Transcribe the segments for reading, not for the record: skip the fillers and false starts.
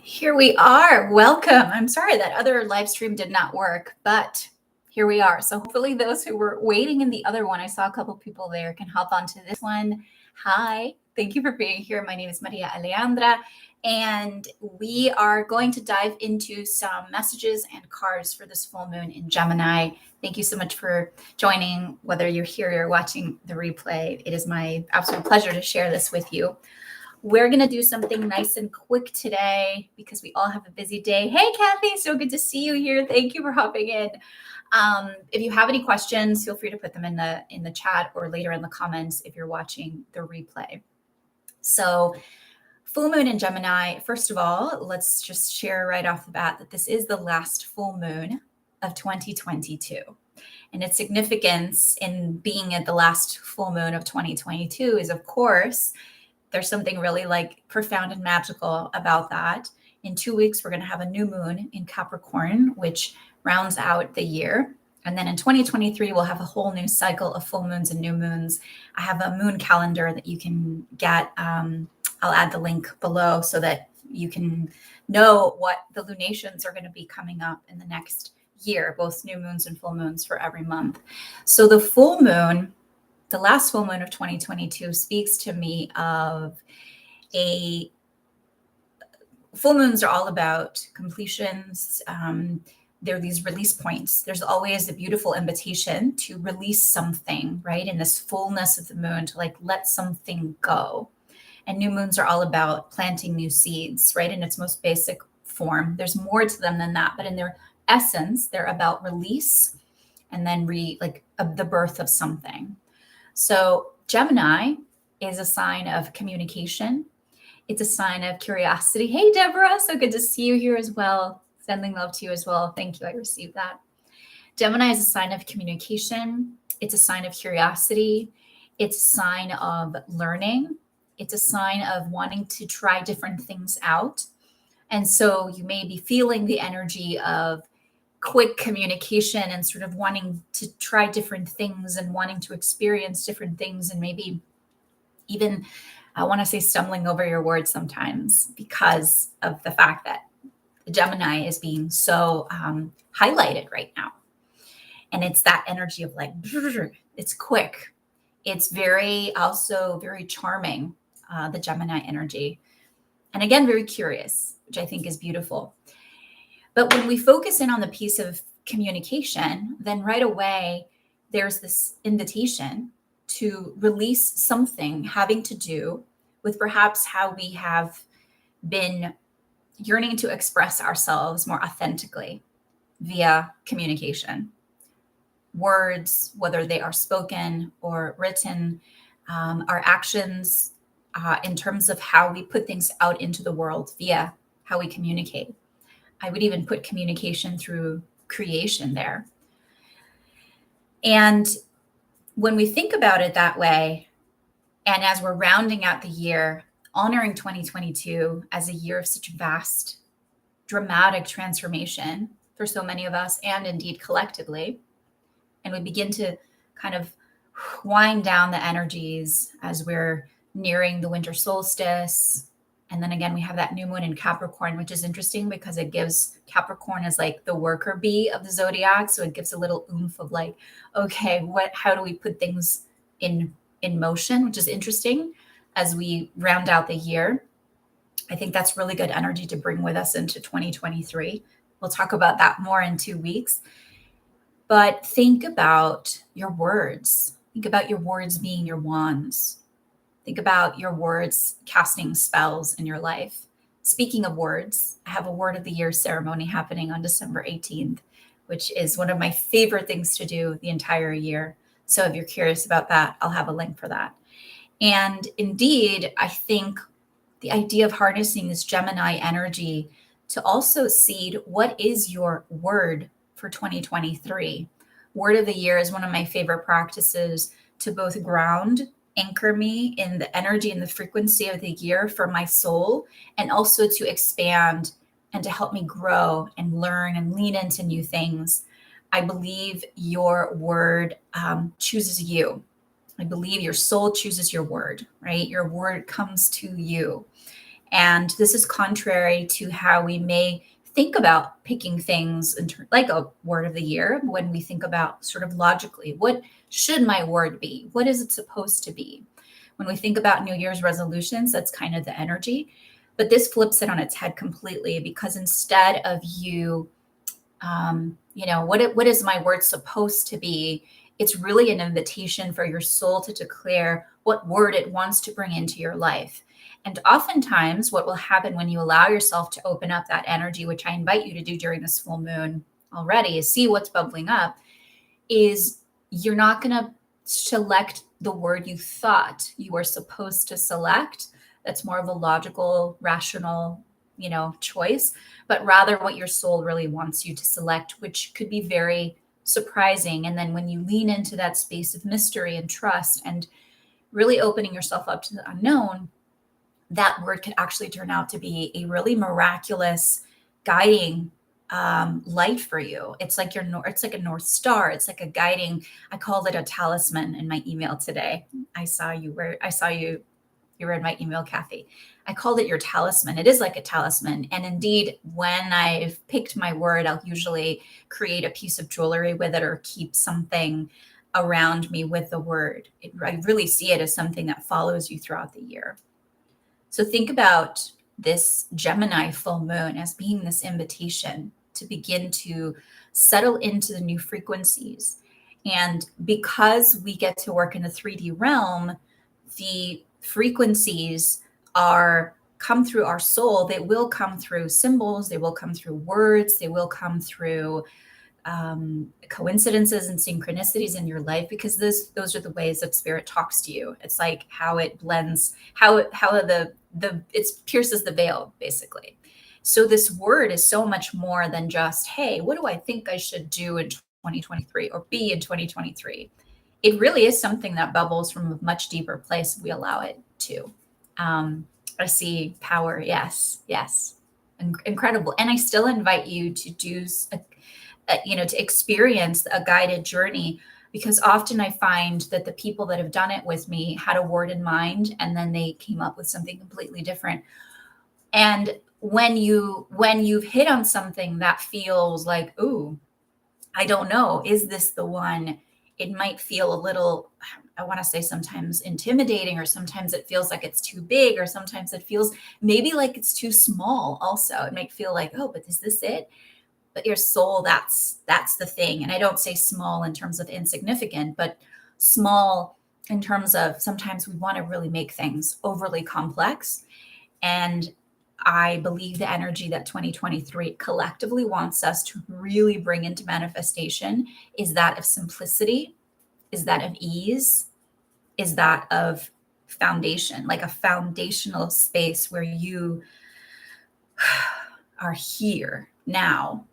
Here we are. Welcome. I'm sorry that other live stream did not work, but here we are. So hopefully those who were waiting in the other one, I saw a couple people there, can hop onto this one. Hi, thank you for being here. My name is Maria Alejandra, and we are going to dive into some messages and cards for this full moon in Gemini. Thank you so much for joining, whether you're here or watching the replay. It is my absolute pleasure to share this with you. We're going to do something nice and quick today because we all have a busy day. Hey, Kathy, so good to see you here. Thank you for hopping in. If you have any questions, feel free to put them in the chat or later in the comments if you're watching the replay. So full moon in Gemini, first of all, let's just share right off the bat that this is the last full moon of 2022. And its significance in being at the last full moon of 2022 is, of course, there's something really profound and magical about that. In 2 weeks, we're going to have a new moon in Capricorn, which rounds out the year. And then in 2023, we'll have a whole new cycle of full moons and new moons. I have a moon calendar that you can get. I'll add the link below so that you can know what the lunations are going to be coming up in the next year, both new moons and full moons for every month. So the full moon, the last full moon of 2022, speaks to me of full moons are all about completions. They're these release points. There's always a beautiful invitation to release something, right? In this fullness of the moon, to let something go. And new moons are all about planting new seeds, right? In its most basic form. There's more to them than that, but in their essence, they're about release and then the birth of something. So Gemini is a sign of communication. It's a sign of curiosity. Hey, Deborah, so good to see you here as well. Sending love to you as well. Thank you. I received that. Gemini is a sign of communication. It's a sign of curiosity. It's a sign of learning. It's a sign of wanting to try different things out. And so you may be feeling the energy of quick communication and sort of wanting to try different things and wanting to experience different things, and maybe even, I want to say, stumbling over your words sometimes because of the fact that the Gemini is being so highlighted right now. And it's that energy of it's quick. It's also very charming, the Gemini energy. And again, very curious, which I think is beautiful. But when we focus in on the piece of communication, then right away, there's this invitation to release something having to do with perhaps how we have been yearning to express ourselves more authentically via communication. Words, whether they are spoken or written, our actions in terms of how we put things out into the world via how we communicate. I would even put communication through creation there. And when we think about it that way, and as we're rounding out the year, honoring 2022 as a year of such vast, dramatic transformation for so many of us, and indeed collectively, and we begin to kind of wind down the energies as we're nearing the winter solstice. And then again, we have that new moon in Capricorn, which is interesting because it gives Capricorn as the worker bee of the zodiac. So it gives a little oomph of okay, how do we put things in motion, which is interesting as we round out the year. I think that's really good energy to bring with us into 2023. We'll talk about that more in 2 weeks. But think about your words. Think about your words being your wands. Think about your words casting spells in your life. Speaking of words, I have a Word of the Year ceremony happening on December 18th, which is one of my favorite things to do the entire year. So if you're curious about that, I'll have a link for that. And indeed, I think the idea of harnessing this Gemini energy to also seed what is your word for 2023. Word of the Year is one of my favorite practices to both anchor me in the energy and the frequency of the year for my soul, and also to expand and to help me grow and learn and lean into new things. I believe your word chooses you. I believe your soul chooses your word, right? Your word comes to you. And this is contrary to how we may think about picking things like a word of the year when we think about sort of logically, what should my word be? What is it supposed to be? When we think about New Year's resolutions, that's kind of the energy. But this flips it on its head completely, because instead of you, what is my word supposed to be? It's really an invitation for your soul to declare what word it wants to bring into your life. And oftentimes, what will happen when you allow yourself to open up that energy, which I invite you to do during this full moon already, is see what's bubbling up, is you're not going to select the word you thought you were supposed to select. That's more of a logical, rational, choice, but rather what your soul really wants you to select, which could be very surprising. And then when you lean into that space of mystery and trust and really opening yourself up to the unknown, that word could actually turn out to be a really miraculous guiding light for you. It's like it's like a North Star. It's like a guiding. I called it a talisman in my email today. I saw you read my email, Kathy. I called it your talisman. It is like a talisman. And indeed, when I've picked my word, I'll usually create a piece of jewelry with it or keep something around me with the word. I really see it as something that follows you throughout the year. So think about this Gemini full moon as being this invitation to begin to settle into the new frequencies. And because we get to work in the 3D realm, the frequencies come through our soul. They will come through symbols. They will come through words. They will come through coincidences and synchronicities in your life, because those are the ways that spirit talks to you. It's like how it blends, it pierces the veil, basically. So this word is so much more than just, hey, what do I think I should do in 2023 or be in 2023? It really is something that bubbles from a much deeper place if we allow it to. I see power. Yes. Incredible. And I still invite you to do to experience a guided journey, because often I find that the people that have done it with me had a word in mind and then they came up with something completely different. And when you've hit on something that feels like, ooh, I don't know, is this the one? It might feel a little, I want to say sometimes intimidating, or sometimes it feels like it's too big, or sometimes it feels maybe like it's too small also. It might feel like, oh, but is this it? But your soul, that's the thing. And I don't say small in terms of insignificant, but small in terms of sometimes we want to really make things overly complex. And I believe the energy that 2023 collectively wants us to really bring into manifestation is that of simplicity, is that of ease, is that of foundation, like a foundational space where you are here now.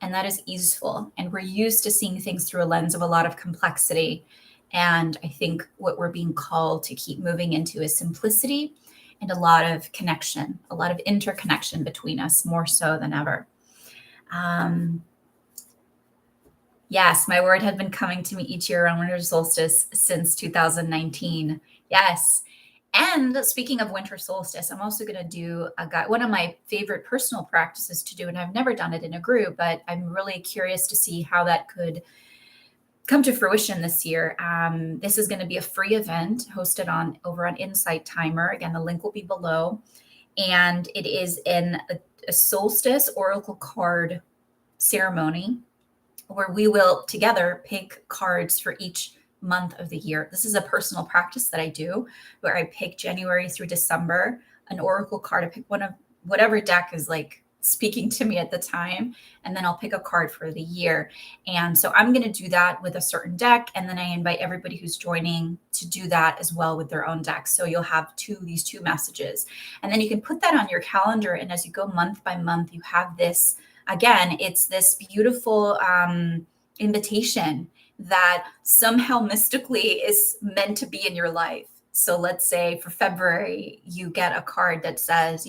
And that is easeful. And we're used to seeing things through a lens of a lot of complexity. And I think what we're being called to keep moving into is simplicity and a lot of connection, a lot of interconnection between us, more so than ever. Yes, my word had been coming to me each year around winter solstice since 2019. Yes. And speaking of winter solstice, I'm also going to do one of my favorite personal practices to do, and I've never done it in a group, but I'm really curious to see how that could come to fruition this year. This is going to be a free event hosted over on Insight Timer. Again, the link will be below, and it is in a solstice oracle card ceremony where we will together pick cards for each month of the year. This is a personal practice that I do where I pick January through December, an oracle card. I pick one of whatever deck is like speaking to me at the time, and then I'll pick a card for the year. And so I'm going to do that with a certain deck, and then I invite everybody who's joining to do that as well with their own deck. So you'll have these two messages, and then you can put that on your calendar, and as you go month by month, you have this, again, it's this beautiful invitation that somehow mystically is meant to be in your life. So let's say for February, you get a card that says,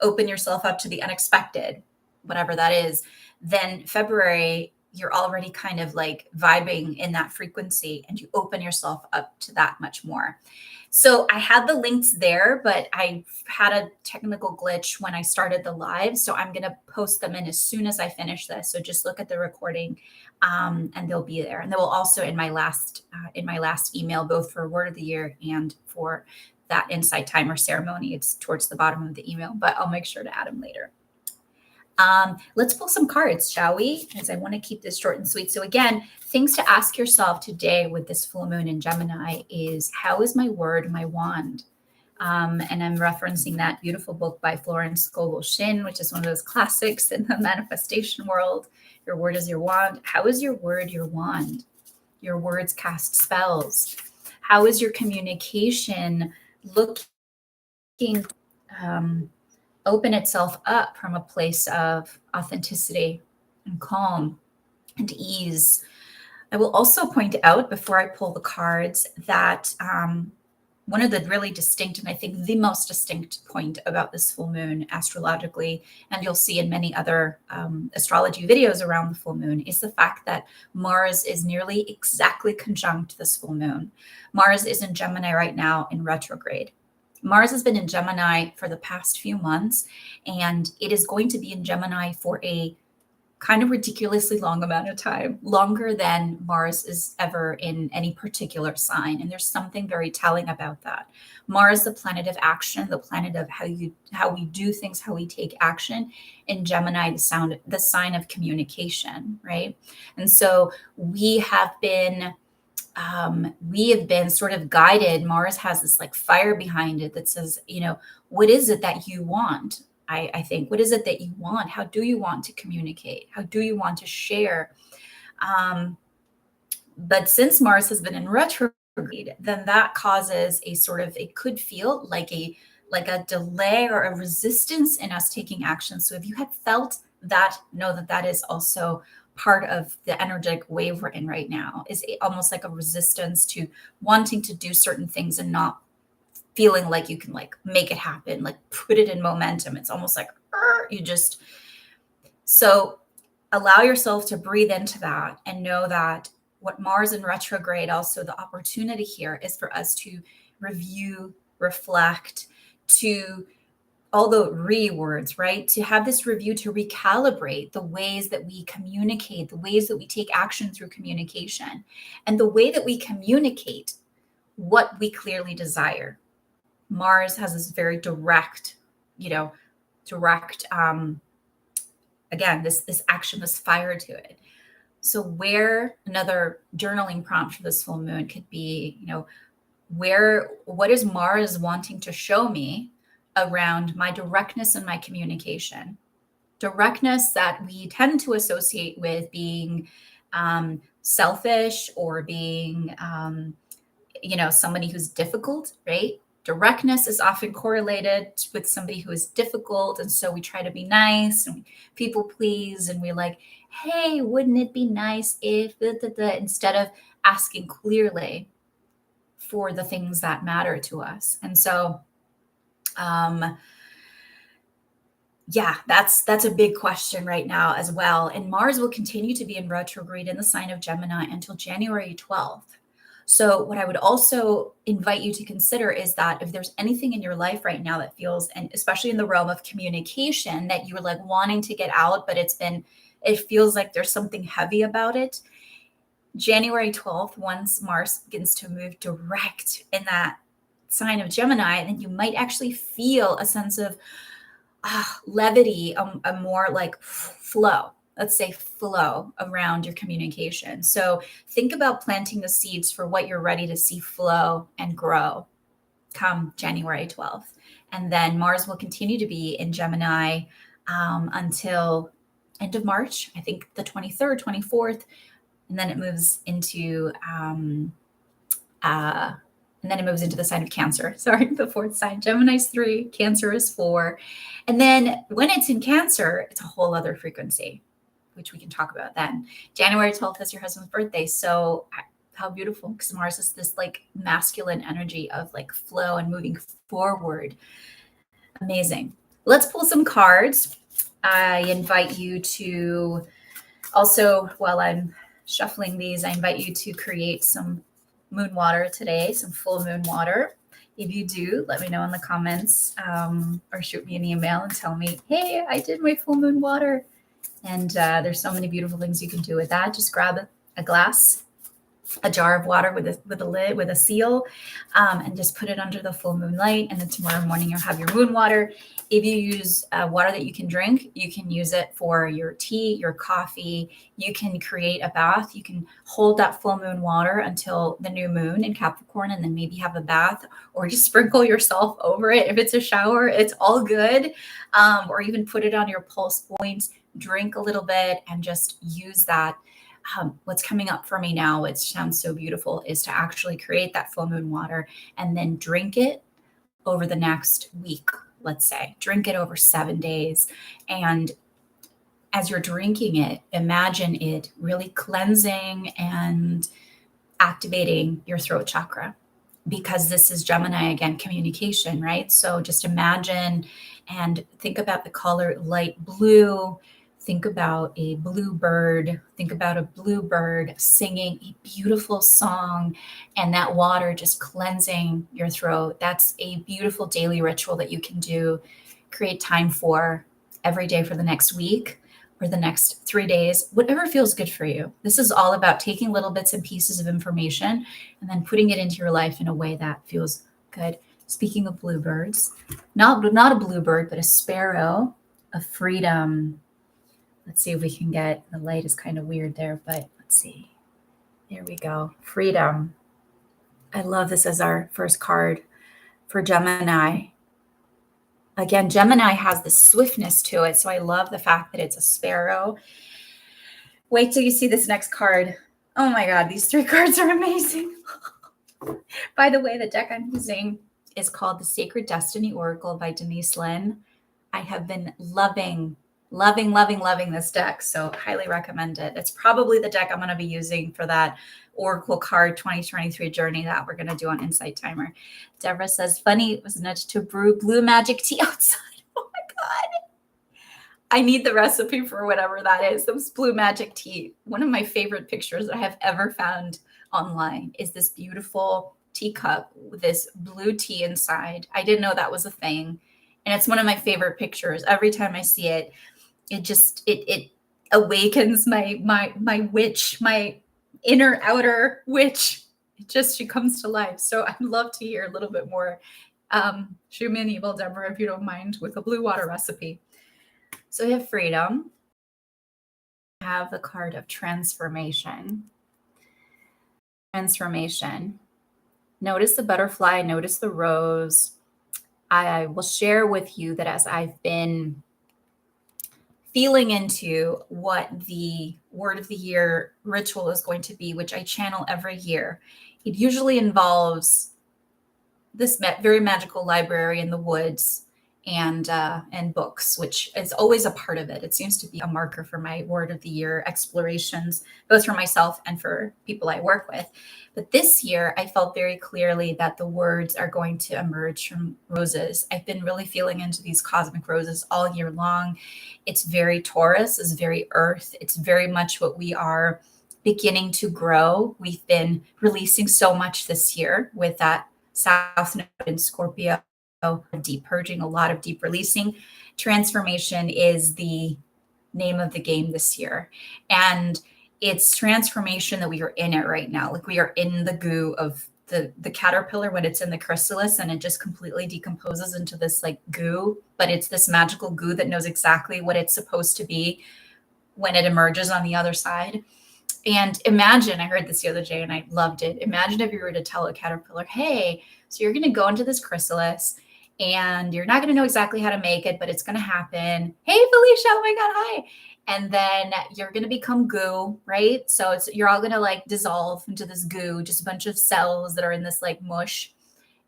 open yourself up to the unexpected, whatever that is. Then February, you're already kind of like vibing in that frequency and you open yourself up to that much more. So I had the links there, but I had a technical glitch when I started the live. So I'm going to post them in as soon as I finish this. So just look at the recording, and they'll be there. And they will also in my last email, both for Word of the Year and for that Insight Timer ceremony. It's towards the bottom of the email, but I'll make sure to add them later. Let's pull some cards, shall we? Because I want to keep this short and sweet. So again, things to ask yourself today with this full moon in Gemini is, how is my word, my wand? And I'm referencing that beautiful book by Florence Scovel Shinn, which is one of those classics in the manifestation world. Your word is your wand. How is your word your wand? Your words cast spells. How is your communication looking open itself up from a place of authenticity and calm and ease? I will also point out, before I pull the cards, that one of the really distinct, and I think the most distinct point about this full moon astrologically, and you'll see in many other astrology videos around the full moon, is the fact that Mars is nearly exactly conjunct this full moon. Mars is in Gemini right now in retrograde. Mars has been in Gemini for the past few months, and it is going to be in Gemini for a kind of ridiculously long amount of time, longer than Mars is ever in any particular sign. And there's something very telling about that. Mars, the planet of action, the planet of how we do things, how we take action. In Gemini, the sign of communication, right? And so we have been sort of guided. Mars has this like fire behind it that says, what is it that you want? I think, what is it that you want? How do you want to communicate? How do you want to share? But since Mars has been in retrograde, then that causes a sort of, it could feel like a delay or a resistance in us taking action. So if you had felt that, know that that is also part of the energetic wave we're in right now, is almost like a resistance to wanting to do certain things and not feeling like you can like make it happen, like put it in momentum. It's almost like so allow yourself to breathe into that and know that what Mars in retrograde, also the opportunity here is for us to review, reflect, to all the words, right? To have this review, to recalibrate the ways that we communicate, the ways that we take action through communication, and the way that we communicate what we clearly desire. Mars has this very direct, again, this action, this fire to it. So where another journaling prompt for this full moon could be, what is Mars wanting to show me around my directness and my communication? Directness that we tend to associate with being selfish or being, somebody who's difficult, right? Directness is often correlated with somebody who is difficult. And so we try to be nice and people please. And we're like, hey, wouldn't it be nice if, instead of asking clearly for the things that matter to us. And so, that's a big question right now as well. And Mars will continue to be in retrograde in the sign of Gemini until January 12th. So what I would also invite you to consider is that if there's anything in your life right now that feels, and especially in the realm of communication, that you're like wanting to get out, but it feels like there's something heavy about it. January 12th, once Mars begins to move direct in that sign of Gemini, then you might actually feel a sense of levity, a more like flow. Let's say flow around your communication. So think about planting the seeds for what you're ready to see flow and grow come January 12th. And then Mars will continue to be in Gemini until end of March, I think the 23rd, 24th. And then it moves into the sign of Cancer. Sorry, the fourth sign. Gemini's 3, Cancer is 4. And then when it's in Cancer, it's a whole other frequency, which we can talk about then. January 12th is your husband's birthday. So how beautiful, because Mars is this like masculine energy of like flow and moving forward. Amazing. Let's pull some cards. I invite you to also, while I'm shuffling these, I invite you to create some moon water today, some full moon water. If you do, let me know in the comments, or shoot me an email and tell me, hey, I did my full moon water. And there's so many beautiful things you can do with that. Just grab a glass, a jar of water with a lid, with a seal, and just put it under the full moon light. And then tomorrow morning you'll have your moon water. If you use water that you can drink, you can use it for your tea, your coffee. You can create a bath. You can hold that full moon water until the new moon in Capricorn, and then maybe have a bath, or just sprinkle yourself over it. If it's a shower, it's all good. Or even put it on your pulse points, drink a little bit, and just use that. What's coming up for me now, which sounds so beautiful, is to actually create that full moon water and then drink it over the next week. Let's say drink it over 7 days. And as you're drinking it, imagine it really cleansing and activating your throat chakra, because this is Gemini again, communication, right? So just imagine and think about the color light blue. Think about a bluebird. Think about a bluebird singing a beautiful song, and that water just cleansing your throat. That's a beautiful daily ritual that you can do. Create time for every day for the next week or the next 3 days, whatever feels good for you. This is all about taking little bits and pieces of information and then putting it into your life in a way that feels good. Speaking of bluebirds, not a bluebird, but a sparrow, a freedom. Let's see if we can get, the light is kind of weird there, but let's see. There we go. Freedom. I love this as our first card for Gemini. Again, Gemini has the swiftness to it, so I love the fact that it's a sparrow. Wait till you see this next card. Oh my God, these 3 cards are amazing. By the way, the deck I'm using is called the Sacred Destiny Oracle by Denise Lynn. I have been loving this deck, so highly recommend it. It's probably the deck I'm going to be using for that Oracle card 2023 journey that we're going to do on Insight Timer. Deborah says, funny, it was nudged to brew blue magic tea outside. Oh my God. I need the recipe for whatever that is. Those blue magic tea. One of my favorite pictures that I have ever found online is this beautiful teacup with this blue tea inside. I didn't know that was a thing. And it's one of my favorite pictures. Every time I see it, it awakens my witch, my inner outer witch. She comes to life. So I'd love to hear a little bit more. Shoot me an email, Deborah, if you don't mind, with a blue water recipe. So we have freedom. We have the card of transformation. Transformation. Notice the butterfly, notice the rose. I will share with you that as I've been feeling into what the word of the year ritual is going to be, which I channel every year, it usually involves this very magical library in the woods and books, which is always a part of it. It seems to be a marker for my word of the year explorations, both for myself and for people I work with. But this year, I felt very clearly that the words are going to emerge from roses. I've been really feeling into these cosmic roses all year long. It's very Taurus, it's very earth. It's very much what we are beginning to grow. We've been releasing so much this year with that South Node in Scorpio, deep purging, a lot of deep releasing. Transformation is the name of the game this year. And it's transformation that we are in it right now. Like we are in the goo of the caterpillar when it's in the chrysalis, and it just completely decomposes into this like goo, but it's this magical goo that knows exactly what it's supposed to be when it emerges on the other side. And imagine, I heard this the other day and I loved it. Imagine if you were to tell a caterpillar, hey, so you're going to go into this chrysalis and you're not going to know exactly how to make it, but it's going to happen. Hey, Felicia, oh my God, hi. And then you're going to become goo, right? So you're all going to like dissolve into this goo, just a bunch of cells that are in this like mush.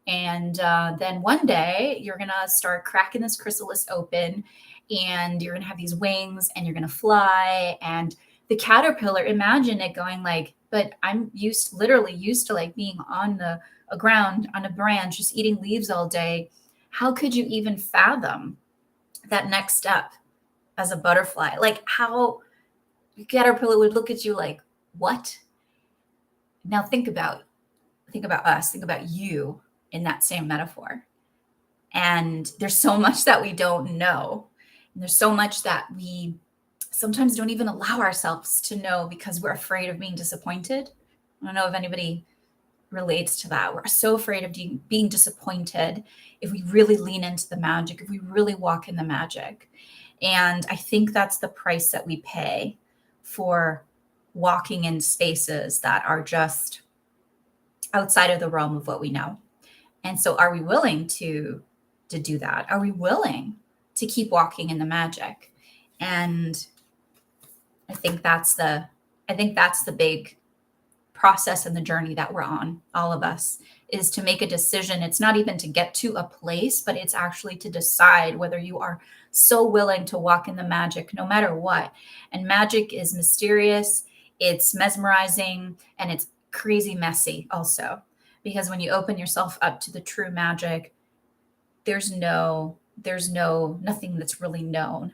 And then one day you're going to start cracking this chrysalis open and you're going to have these wings and you're going to fly. And the caterpillar, imagine it going like, but I'm literally used to like being on the ground, on a branch, just eating leaves all day. How could you even fathom that next step as a butterfly? Like how the caterpillar would look at you like, what? Now think about us, think about you in that same metaphor. And there's so much that we don't know. And there's so much that we sometimes don't even allow ourselves to know because we're afraid of being disappointed. I don't know if anybody relates to that. We're so afraid of being disappointed if we really lean into the magic, if we really walk in the magic. And I think that's the price that we pay for walking in spaces that are just outside of the realm of what we know. And so are we willing to do that? Are we willing to keep walking in the magic? And I think that's the big process and the journey that we're on, all of us, is to make a decision. It's not even to get to a place, but it's actually to decide whether you are so willing to walk in the magic no matter what. And magic is mysterious, it's mesmerizing, and it's crazy messy also. Because when you open yourself up to the true magic, there's nothing that's really known.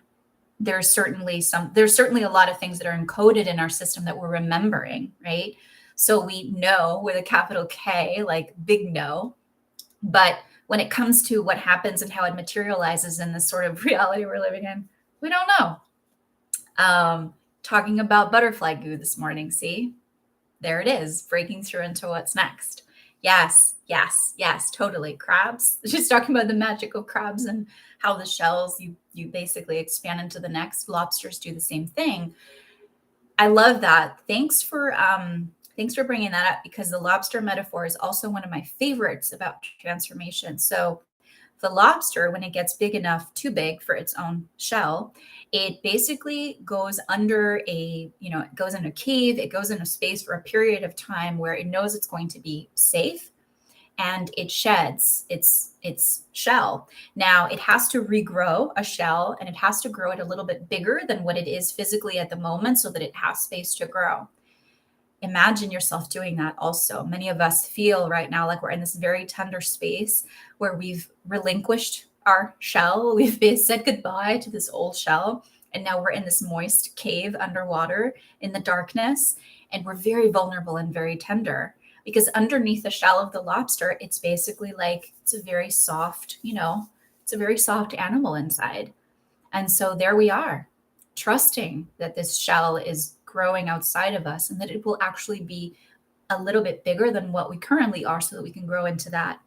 There's certainly a lot of things that are encoded in our system that we're remembering, right? So we know with a capital K, like big no. But when it comes to what happens and how it materializes in this sort of reality we're living in, we don't know. Talking about butterfly goo this morning, see? There it is, breaking through into what's next. Yes, totally. Crabs, just talking about the magical crabs and how the shells, you basically expand into the next. Lobsters do the same thing. I love that. Thanks for bringing that up, because the lobster metaphor is also one of my favorites about transformation. So the lobster, when it gets big enough, too big for its own shell, it basically goes under it goes in a cave, it goes in a space for a period of time where it knows it's going to be safe, and it sheds its shell. Now it has to regrow a shell, and it has to grow it a little bit bigger than what it is physically at the moment so that it has space to grow. Imagine yourself doing that also. Many of us feel right now like we're in this very tender space where we've relinquished our shell. We've said goodbye to this old shell. And now we're in this moist cave underwater in the darkness. And we're very vulnerable and very tender, because underneath the shell of the lobster, it's basically like, it's a very soft, it's a very soft animal inside. And so there we are, trusting that this shell is growing outside of us and that it will actually be a little bit bigger than what we currently are so that we can grow into that,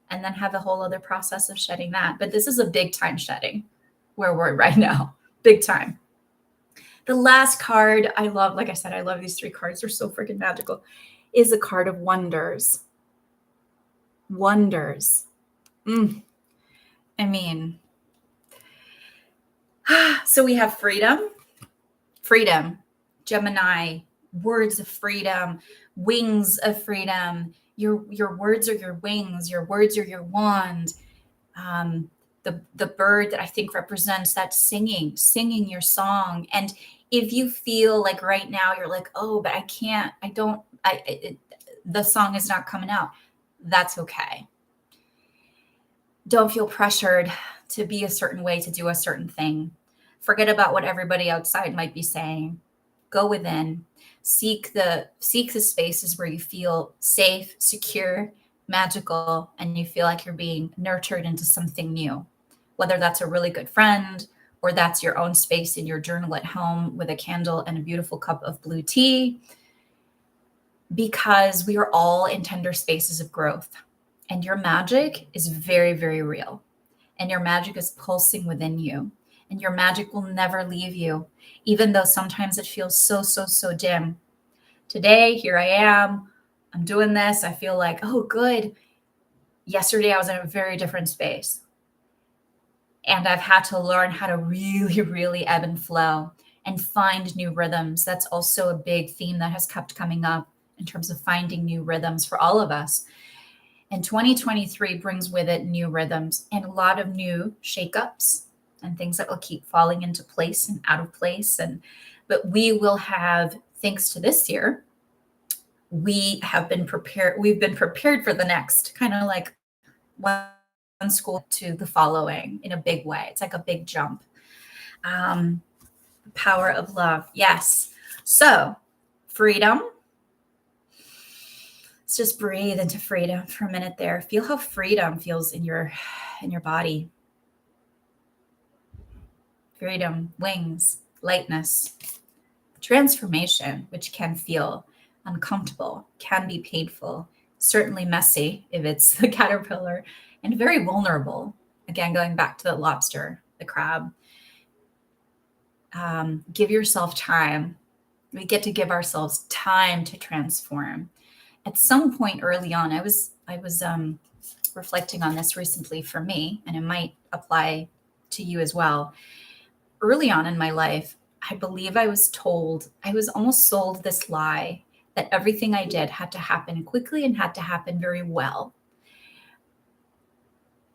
and then have a whole other process of shedding that. But this is a big time shedding where we're right now, big time. The last card I love, like I said, I love these three cards. They're so freaking magical, is a card of wonders. Wonders. I mean, so we have freedom, Gemini, words of freedom, wings of freedom. Your words are your wings. Your words are your wand. The bird that I think represents that singing your song. And if you feel like right now you're like, oh, but the song is not coming out, that's okay. Don't feel pressured to be a certain way, to do a certain thing. Forget about what everybody outside might be saying. Go within. Seek the spaces where you feel safe, secure, magical, and you feel like you're being nurtured into something new. Whether that's a really good friend, or that's your own space in your journal at home with a candle and a beautiful cup of blue tea. Because we are all in tender spaces of growth. And your magic is very, very real. And your magic is pulsing within you. And your magic will never leave you, even though sometimes it feels so, so, so dim. Today, here I am. I'm doing this. I feel like, oh, good. Yesterday, I was in a very different space. And I've had to learn how to really, really ebb and flow and find new rhythms. That's also a big theme that has kept coming up in terms of finding new rhythms for all of us. And 2023 brings with it new rhythms and a lot of new shakeups and things that will keep falling into place and out of place. But we will have, thanks to this year, we've been prepared for the next, kind of like one school to the following in a big way. It's like a big jump. The power of love. Yes. So freedom, Let's just breathe into freedom for a minute there. Feel how freedom feels in your body. Freedom, wings, lightness, transformation, which can feel uncomfortable, can be painful, certainly messy if it's the caterpillar, and very vulnerable. Again, going back to the lobster, the crab. Give yourself time. We get to give ourselves time to transform. At some point early on, I was reflecting on this recently for me, and it might apply to you as well. Early on in my life, I believe I was almost sold this lie that everything I did had to happen quickly and had to happen very well.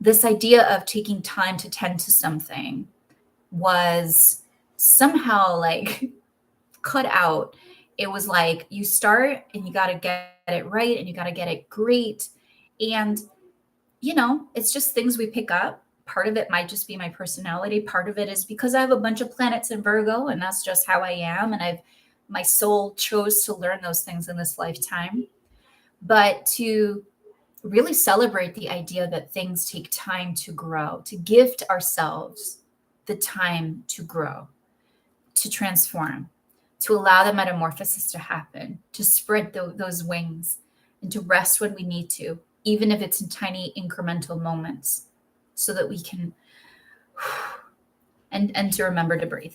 This idea of taking time to tend to something was somehow like cut out. It was like you start and you got to get it right and you got to get it great. And, it's just things we pick up. Part of it might just be my personality. Part of it is because I have a bunch of planets in Virgo and that's just how I am. And my soul chose to learn those things in this lifetime. But to really celebrate the idea that things take time to grow, to gift ourselves the time to grow, to transform, to allow the metamorphosis to happen, to spread those wings and to rest when we need to, even if it's in tiny incremental moments, so that we can, and to remember to breathe,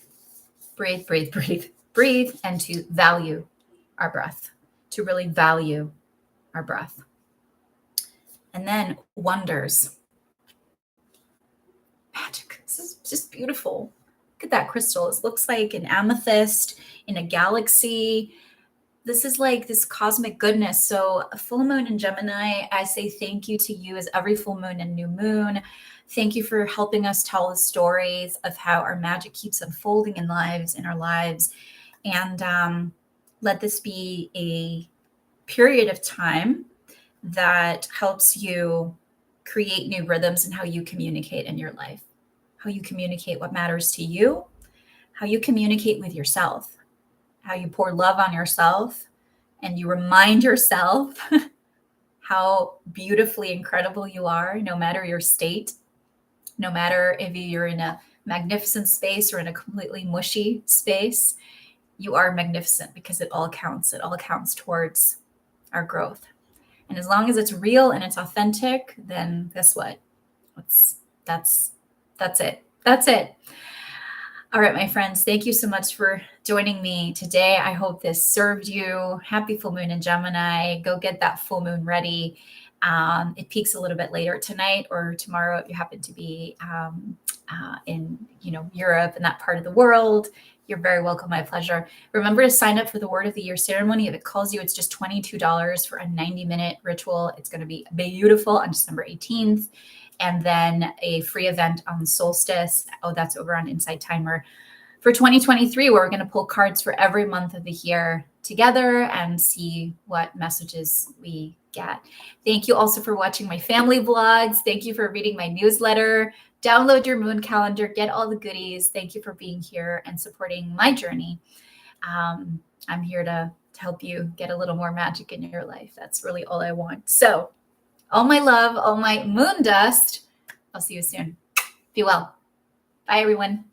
and to value our breath, to really value our breath. And then wonders. Magic. This is just beautiful. Look at that crystal. It looks like an amethyst in a galaxy. This is like this cosmic goodness. So a full moon in Gemini, I say thank you to you as every full moon and new moon. Thank you for helping us tell the stories of how our magic keeps unfolding in our lives. And let this be a period of time that helps you create new rhythms in how you communicate in your life, how you communicate what matters to you, how you communicate with yourself, how you pour love on yourself, and you remind yourself how beautifully incredible you are, no matter your state, no matter if you're in a magnificent space or in a completely mushy space. You are magnificent because it all counts. It all counts towards our growth. And as long as it's real and it's authentic, then guess what? That's it. That's it. All right, my friends, thank you so much for joining me today. I hope this served you. Happy full moon in Gemini. Go get that full moon ready. It peaks a little bit later tonight or tomorrow if you happen to be in Europe and that part of the world. You're very welcome. My pleasure. Remember to sign up for the Word of the Year ceremony. If it calls you, it's just $22 for a 90-minute ritual. It's going to be beautiful on December 18th. And then a free event on solstice. Oh, that's over on Inside Timer for 2023, where we're going to pull cards for every month of the year together and see what messages we get. Thank you also for watching my family vlogs. Thank you for reading my newsletter. Download your moon calendar, get all the goodies. Thank you for being here and supporting my journey. I'm here to help you get a little more magic in your life. That's really all I want. So all my love, all my moon dust. I'll see you soon. Be well. Bye, everyone.